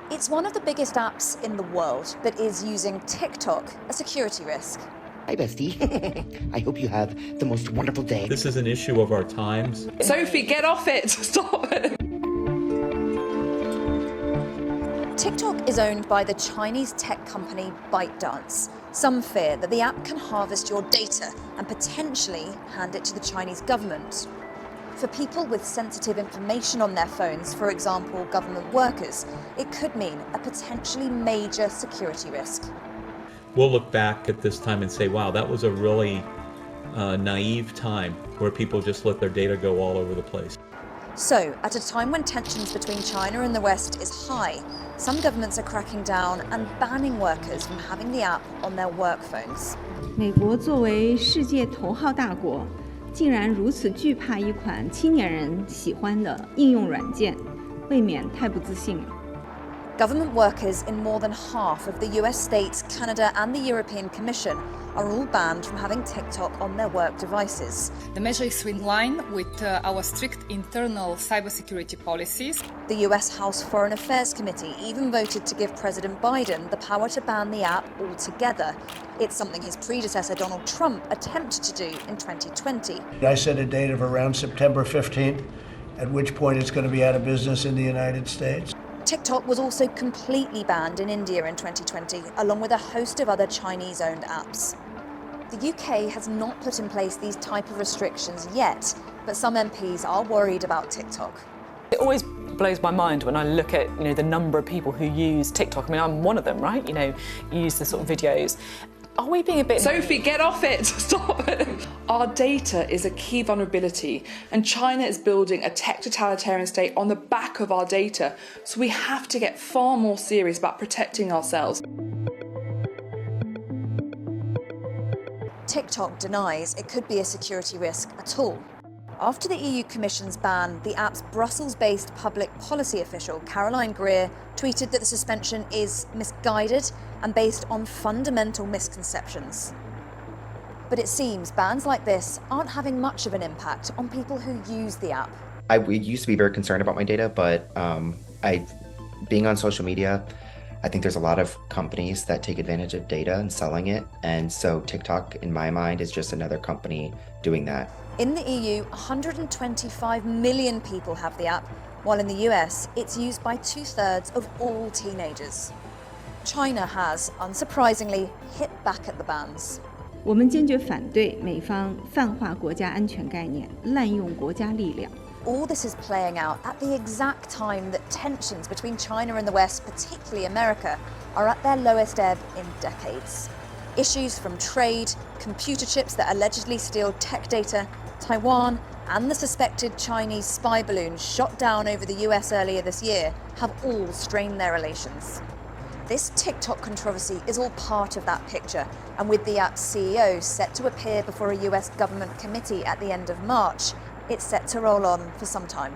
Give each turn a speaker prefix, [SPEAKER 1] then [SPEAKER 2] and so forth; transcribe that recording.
[SPEAKER 1] It's one of the biggest apps in the world, but is using TikTok a security risk.
[SPEAKER 2] Hi, bestie. I hope you have the most wonderful day.
[SPEAKER 3] This is an issue of our times.
[SPEAKER 4] Sophie, get off it! Stop it!
[SPEAKER 1] TikTok is owned by the Chinese tech company ByteDance. Some fear that the app can harvest your data and potentially hand it to the Chinese government. For people with sensitive information on their phones, for example, government workers, it could mean a potentially major security risk.
[SPEAKER 3] We'll look back at this time and say, wow, that was a really naive time where people just let their data go all over the place.
[SPEAKER 1] So, at a time when tensions between China and the West is high, some governments are cracking down and banning workers from having the app on their work phones.
[SPEAKER 5] 美国作为世界头号大国，竟然如此惧怕一款青年人喜欢的应用软件，未免太不自信了。
[SPEAKER 1] Government workers in more than half of the US states, Canada and the European Commission are all banned from having TikTok on their work devices.
[SPEAKER 6] The measure is in line with our strict internal cybersecurity policies.
[SPEAKER 1] The US House Foreign Affairs Committee even voted to give President Biden the power to ban the app altogether. It's something his predecessor Donald Trump attempted to do in 2020.
[SPEAKER 7] I set a date of around September 15th, at which point it's going to be out of business in the United States.
[SPEAKER 1] TikTok was also completely banned in India in 2020, along with a host of other Chinese-owned apps. The UK has not put in place these type of restrictions yet, but some MPs are worried about TikTok.
[SPEAKER 4] It always blows my mind when I look at, the number of people who use TikTok. I mean, I'm one of them, right? Use the sort of videos. Are we being a bit...
[SPEAKER 8] Sophie, get off it! Stop it! Our data is a key vulnerability, and China is building a tech totalitarian state on the back of our data, so we have to get far more serious about protecting ourselves.
[SPEAKER 1] TikTok denies it could be a security risk at all. After the EU Commission's ban, the app's Brussels-based public policy official, Caroline Greer, tweeted that the suspension is misguided and based on fundamental misconceptions. But it seems bans like this aren't having much of an impact on people who use the app.
[SPEAKER 2] We used to be very concerned about my data, but being on social media, I think there's a lot of companies that take advantage of data and selling it. And so TikTok, in my mind, is just another company doing that.
[SPEAKER 1] In the EU, 125 million people have the app, while in the US, it's used by 2/3 of all teenagers. China has, unsurprisingly, hit back at the bans.
[SPEAKER 5] 我们坚决反对美方泛化国家安全概念，滥用国家力量。
[SPEAKER 1] All this is playing out at the exact time that tensions between China and the West, particularly America, are at their lowest ebb in decades. Issues from trade, computer chips that allegedly steal tech data, Taiwan, and the suspected Chinese spy balloon shot down over the US earlier this year have all strained their relations. This TikTok controversy is all part of that picture, and with the app's CEO set to appear before a US government committee at the end of March, it's set to roll on for some time.